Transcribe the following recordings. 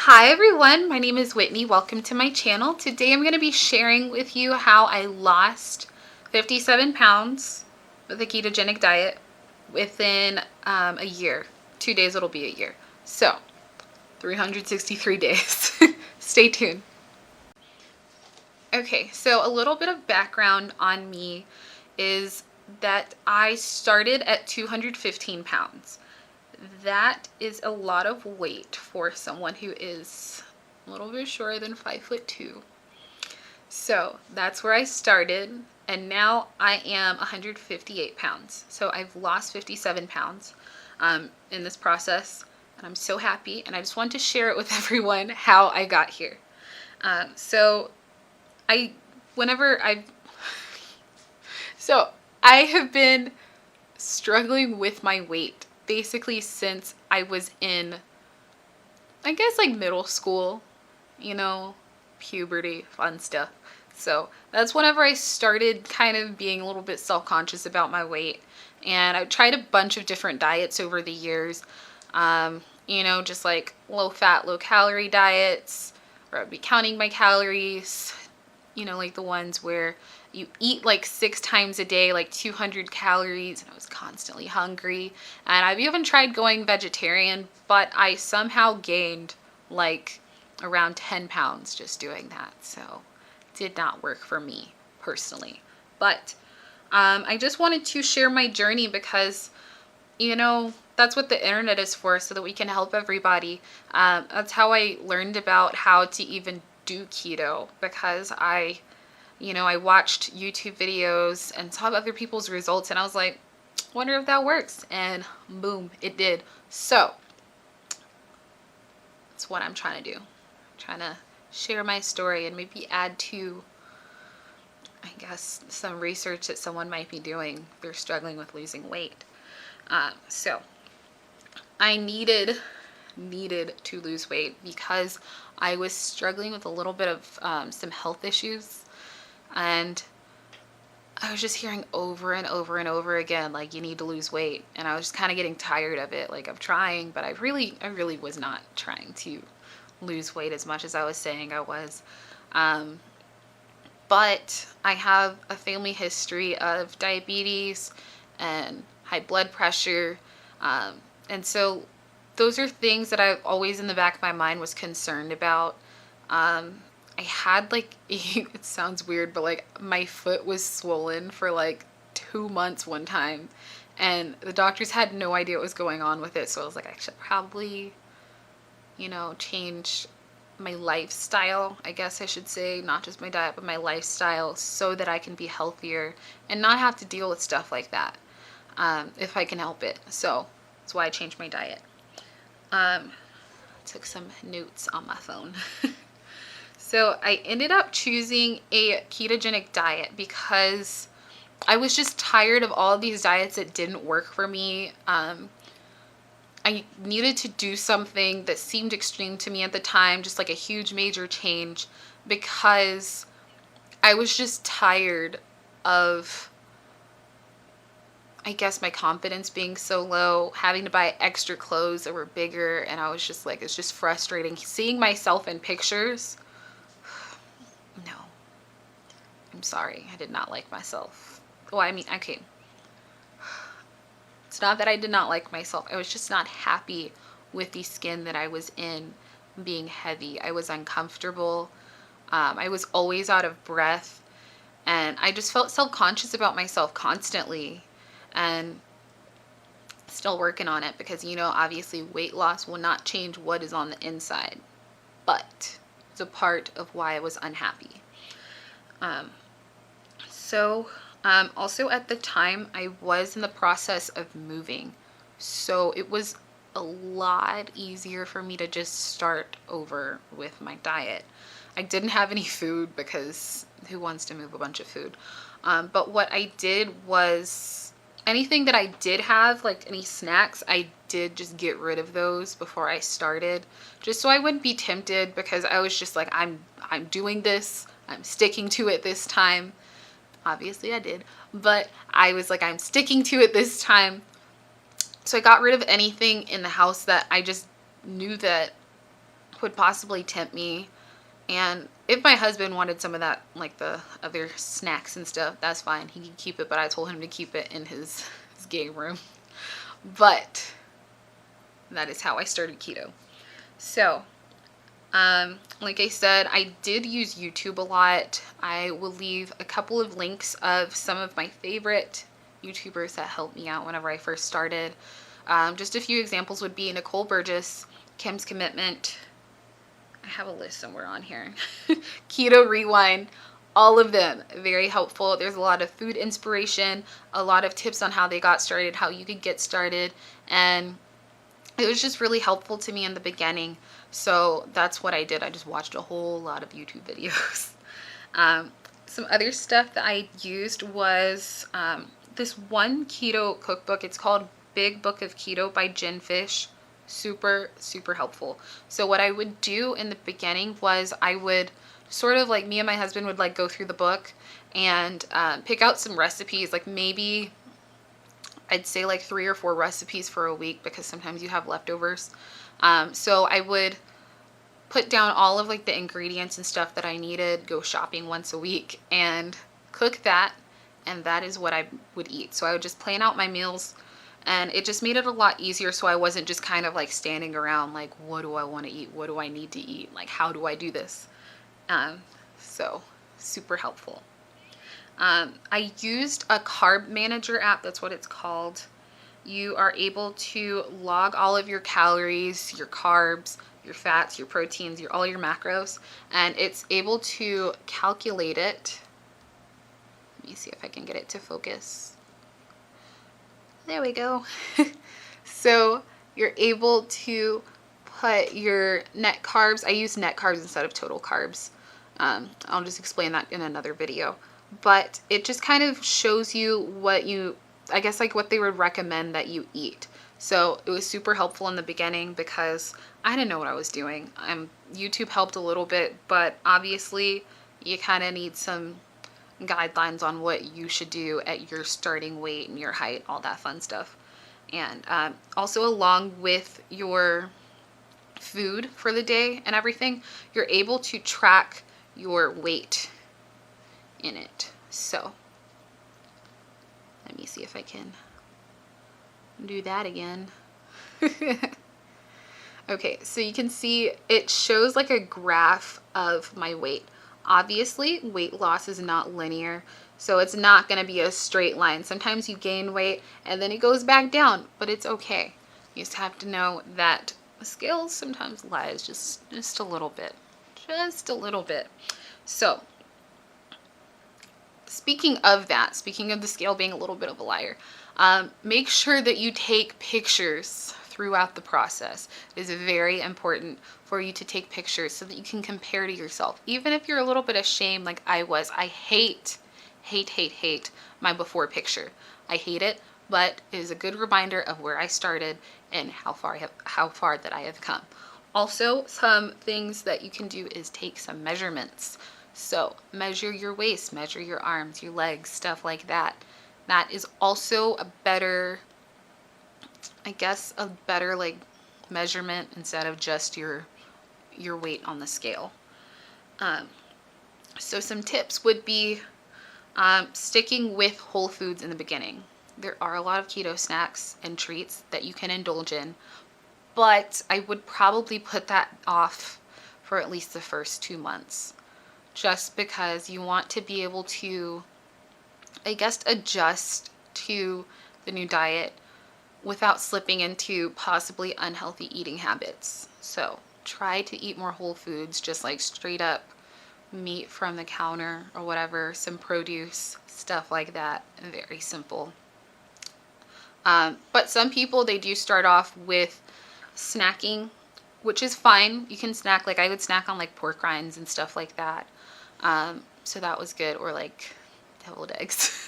Hi everyone, my name is Whitney. Welcome to my channel. Today I'm going to be sharing with you how I lost 57 pounds with a ketogenic diet within a year. 2 days it'll be a year. So 363 days. Stay tuned. Okay, so a little bit of background on me is that I started at 215 pounds. That is a lot of weight for someone who is a little bit shorter than 5'2". So that's where I started, and now I am 158 pounds. So I've lost 57 pounds in this process, and I'm so happy, and I just want to share it with everyone how I got here. So I have been struggling with my weight basically since I was in, I guess, like middle school, puberty, fun stuff. So that's whenever I started kind of being a little bit self-conscious about my weight. And I tried a bunch of different diets over the years, just like low-fat, low-calorie diets, where I'd be counting my calories, like the ones where you eat like 6 times a day, like 200 calories, and I was constantly hungry. And I've even tried going vegetarian, but I somehow gained like around 10 pounds just doing that. So it did not work for me personally. But I just wanted to share my journey because, that's what the internet is for, so that we can help everybody. That's how I learned about how to even do keto, because I watched YouTube videos and saw other people's results, and I was like, wonder if that works, and boom, it did. So that's what I'm trying to do. I'm trying to share my story and maybe add to, I guess, some research that someone might be doing if they're struggling with losing weight. So I needed to lose weight because I was struggling with a little bit of some health issues, and I was just hearing over and over and over again, like, you need to lose weight, and I was just kind of getting tired of it. Like, I'm trying, but I really was not trying to lose weight as much as I was saying I was. But I have a family history of diabetes and high blood pressure, and so those are things that I've always in the back of my mind was concerned about. I had like, it sounds weird, but like my foot was swollen for like 2 months one time, and the doctors had no idea what was going on with it. So I was like, I should probably, change my lifestyle, I guess I should say, not just my diet, but my lifestyle, so that I can be healthier and not have to deal with stuff like that, if I can help it. So that's why I changed my diet. Took some notes on my phone. So I ended up choosing a ketogenic diet because I was just tired of all of these diets that didn't work for me. I needed to do something that seemed extreme to me at the time, just like a huge major change, because I was just tired of, I guess, my confidence being so low, having to buy extra clothes that were bigger, and I was just like, it's just frustrating. Seeing myself in pictures, no, I'm sorry, I did not like myself. Well, I mean, okay, it's not that I did not like myself, I was just not happy with the skin that I was in being heavy. I was uncomfortable, I was always out of breath, and I just felt self-conscious about myself constantly. And still working on it, because obviously weight loss will not change what is on the inside, but it's a part of why I was unhappy. Also at the time I was in the process of moving, so it was a lot easier for me to just start over with my diet. I didn't have any food, because who wants to move a bunch of food? But what I did was, anything that I did have, like any snacks, I did just get rid of those before I started, just so I wouldn't be tempted, because I was just like, I'm doing this, I'm sticking to it this time. Obviously I did, but I was like, I'm sticking to it this time. So I got rid of anything in the house that I just knew that would possibly tempt me. And if my husband wanted some of that, like the other snacks and stuff, that's fine. He can keep it, but I told him to keep it in his game room. But that is how I started keto. So, like I said, I did use YouTube a lot. I will leave a couple of links of some of my favorite YouTubers that helped me out whenever I first started. Just a few examples would be Nicole Burgess, Kim's Commitment. I have a list somewhere on here. Keto Rewind. All of them very helpful. There's a lot of food inspiration, a lot of tips on how they got started, how you could get started, and it was just really helpful to me in the beginning. So that's what I did. I just watched a whole lot of YouTube videos. Some other stuff that I used was this one keto cookbook. It's called Big Book of Keto by Jen Fish. Super, super helpful. So what I would do in the beginning was I would sort of like, me and my husband would like go through the book and pick out some recipes, like maybe I'd say like 3 or 4 recipes for a week, because sometimes you have leftovers. So I would put down all of like the ingredients and stuff that I needed, go shopping once a week and cook that. And that is what I would eat. So I would just plan out my meals, and it just made it a lot easier. So I wasn't just kind of like standing around like, what do I want to eat? What do I need to eat? Like, how do I do this? So super helpful. I used a Carb Manager app. That's what it's called. You are able to log all of your calories, your carbs, your fats, your proteins, all your macros, and it's able to calculate it. Let me see if I can get it to focus. There we go. So you're able to put your net carbs. I use net carbs instead of total carbs. I'll just explain that in another video. But it just kind of shows you what you, I guess like what they would recommend that you eat. So it was super helpful in the beginning because I didn't know what I was doing. YouTube helped a little bit, but obviously you kind of need some guidelines on what you should do at your starting weight and your height, all that fun stuff. And also along with your food for the day and everything, you're able to track your weight in it. So let me see if I can do that again. Okay, so you can see it shows like a graph of my weight. Obviously, weight loss is not linear, so it's not going to be a straight line. Sometimes you gain weight and then it goes back down, but it's okay. You just have to know that the scale sometimes lies just a little bit. Just a little bit. So, speaking of the scale being a little bit of a liar, make sure that you take pictures throughout the process. It is very important for you to take pictures so that you can compare to yourself. Even if you're a little bit ashamed like I was. I hate my before picture. I hate it, but it is a good reminder of where I started and how far that I have come. Also, some things that you can do is take some measurements. So measure your waist, measure your arms, your legs, stuff like that. That is also a better, I guess, a better like measurement instead of just your weight on the scale. So some tips would be sticking with whole foods in the beginning. There are a lot of keto snacks and treats that you can indulge in, but I would probably put that off for at least the first 2 months, just because you want to be able to, I guess, adjust to the new diet without slipping into possibly unhealthy eating habits. So try to eat more whole foods, just like straight up meat from the counter or whatever, some produce, stuff like that. Very simple. But some people, they do start off with snacking, which is fine. You can snack, like I would snack on like pork rinds and stuff like that. So that was good. Or like deviled eggs.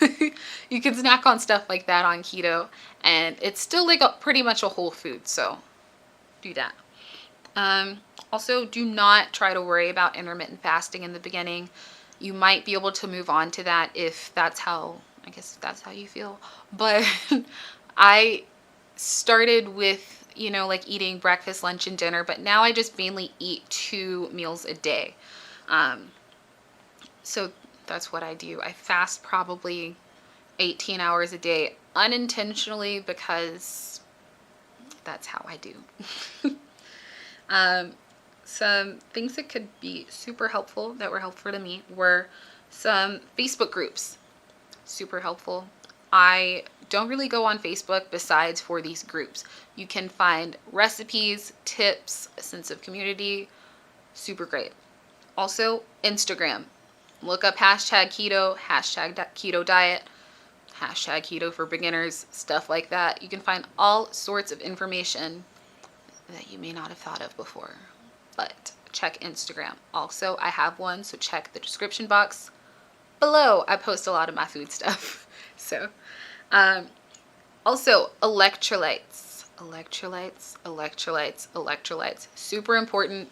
You can snack on stuff like that on keto, and it's still like pretty much a whole food. So do that. Also, do not try to worry about intermittent fasting in the beginning. You might be able to move on to that if that's how, I guess if that's how you feel. But I started with you know, like eating breakfast, lunch, and dinner, but now I just mainly eat 2 meals a day. So that's what I do. I fast probably 18 hours a day unintentionally because that's how I do. Some things that could be super helpful that were helpful to me were some Facebook groups. Super helpful. I don't really go on Facebook besides for these groups. You can find recipes, tips, a sense of community. Super great. Also, Instagram. Look up hashtag keto, hashtag keto diet, hashtag keto for beginners, stuff like that. You can find all sorts of information that you may not have thought of before. But check Instagram. Also, I have one, so check the description box below. I post a lot of my food stuff. So, also, electrolytes. Electrolytes. Super important.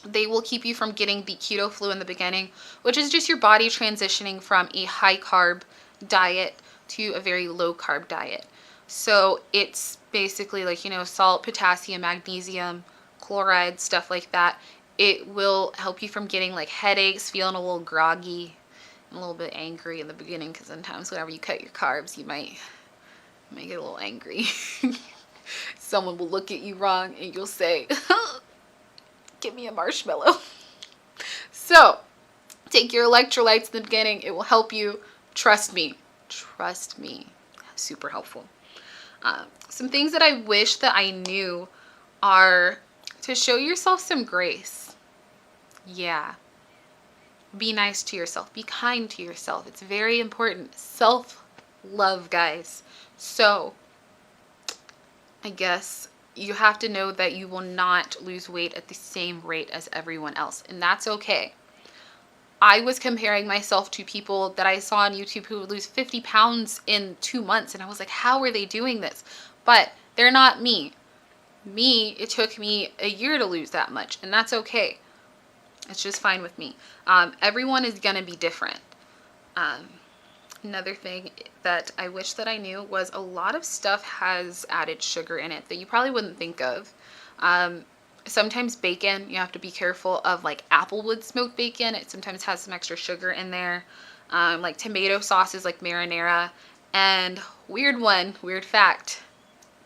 They will keep you from getting the keto flu in the beginning, which is just your body transitioning from a high carb diet to a very low carb diet. So it's basically like, you know, salt, potassium, magnesium, chloride, stuff like that. It will help you from getting like headaches, feeling a little groggy, and a little bit angry in the beginning, because sometimes whenever you cut your carbs, you might get a little angry. Someone will look at you wrong and you'll say, give me a marshmallow. So take your electrolytes in the beginning. It will help you. Trust me. Super helpful. Some things that I wish that I knew are to show yourself some grace. Yeah. Be nice to yourself. Be kind to yourself. It's very important. Self-love, guys. So I guess you have to know that you will not lose weight at the same rate as everyone else, and that's okay. I was comparing myself to people that I saw on YouTube who would lose 50 pounds in 2 months, and I was like, how are they doing this? But they're not me. It took me a year to lose that much, and that's okay. It's just fine with me. Everyone is going to be different. Another thing that I wish that I knew was a lot of stuff has added sugar in it that you probably wouldn't think of. Sometimes bacon, you have to be careful of, like applewood smoked bacon. It sometimes has some extra sugar in there. Like tomato sauces like marinara. And weird fact,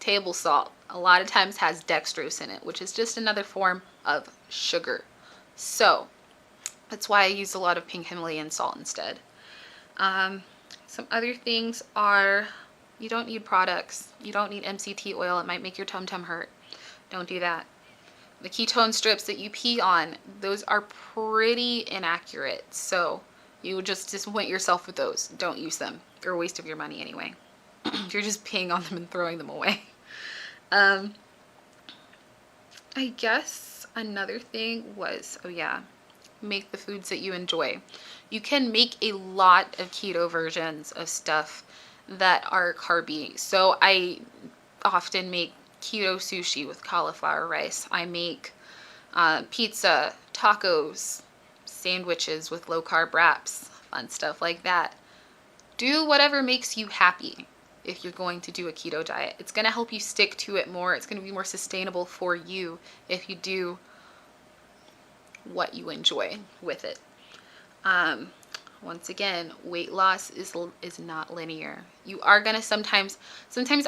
table salt a lot of times has dextrose in it, which is just another form of sugar. So that's why I use a lot of pink Himalayan salt instead. Some other things are, you don't need products. You don't need MCT oil. It might make your tum-tum hurt. Don't do that. The ketone strips that you pee on, those are pretty inaccurate. So you would just disappoint yourself with those. Don't use them. They're a waste of your money anyway. You're just peeing on them and throwing them away. I guess another thing was, make the foods that you enjoy. You can make a lot of keto versions of stuff that are carby. So I often make keto sushi with cauliflower rice. I make pizza, tacos, sandwiches with low carb wraps, fun stuff like that. Do whatever makes you happy if you're going to do a keto diet. It's going to help you stick to it more. It's going to be more sustainable for you if you do what you enjoy with it. Once again, weight loss is not linear. You are gonna sometimes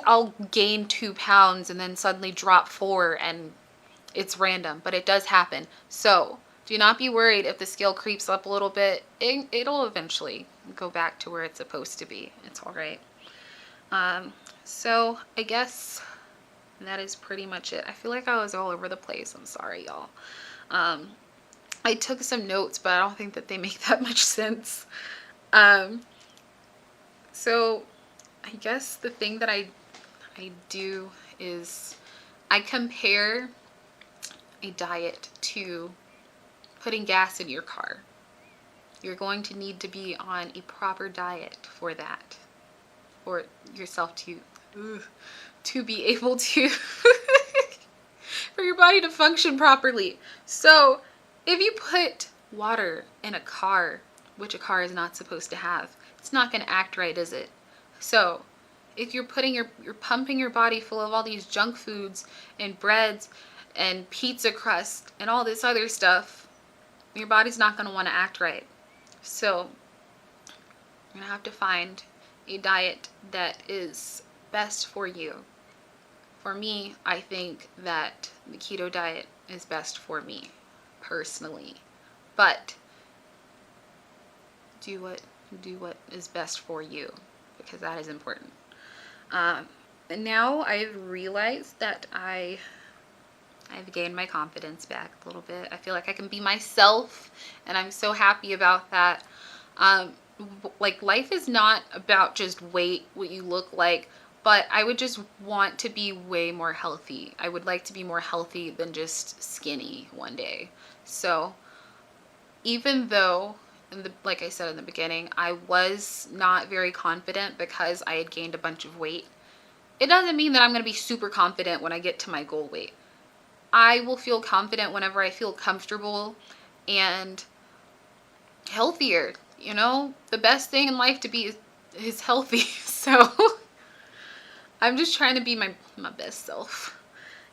I'll gain 2 pounds and then suddenly drop 4, and it's random, but it does happen. So do not be worried if the scale creeps up a little bit. It'll eventually go back to where it's supposed to be. It's all right. So I guess that is pretty much it. I feel like I was all over the place. I'm sorry, y'all. I took some notes, but I don't think that they make that much sense. So I guess the thing that I do is I compare a diet to putting gas in your car. You're going to need to be on a proper diet for that, for yourself to be able to, for your body to function properly. So if you put water in a car, which a car is not supposed to have, it's not going to act right, is it? So if you're you're pumping your body full of all these junk foods and breads and pizza crust and all this other stuff, your body's not going to want to act right. So you're going to have to find a diet that is best for you. For me, I think that the keto diet is best for me personally. But do what is best for you, because that is important. And now I've realized that I've gained my confidence back a little bit. I feel like I can be myself, and I'm so happy about that. Like, life is not about just weight, what you look like, but I would just want to be way more healthy. I would like to be more healthy than just skinny one day. So even though, like I said in the beginning, I was not very confident because I had gained a bunch of weight, it doesn't mean that I'm going to be super confident when I get to my goal weight. I will feel confident whenever I feel comfortable and healthier. You know, the best thing in life to be is healthy. So I'm just trying to be my best self.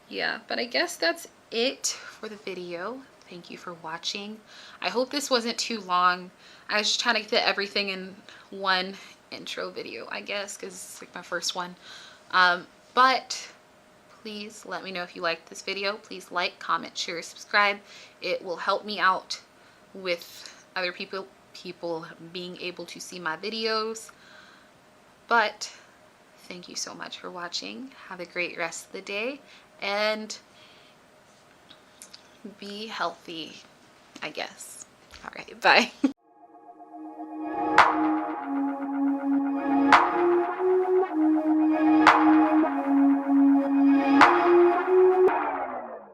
Yeah, but I guess that's it for the video. Thank you for watching. I hope this wasn't too long. I was just trying to fit everything in one intro video, I guess, because it's like my first one. But please let me know if you liked this video. Please like, comment, share, subscribe. It will help me out with other people being able to see my videos. But thank you so much for watching. Have a great rest of the day, and be healthy, I guess. All right, bye.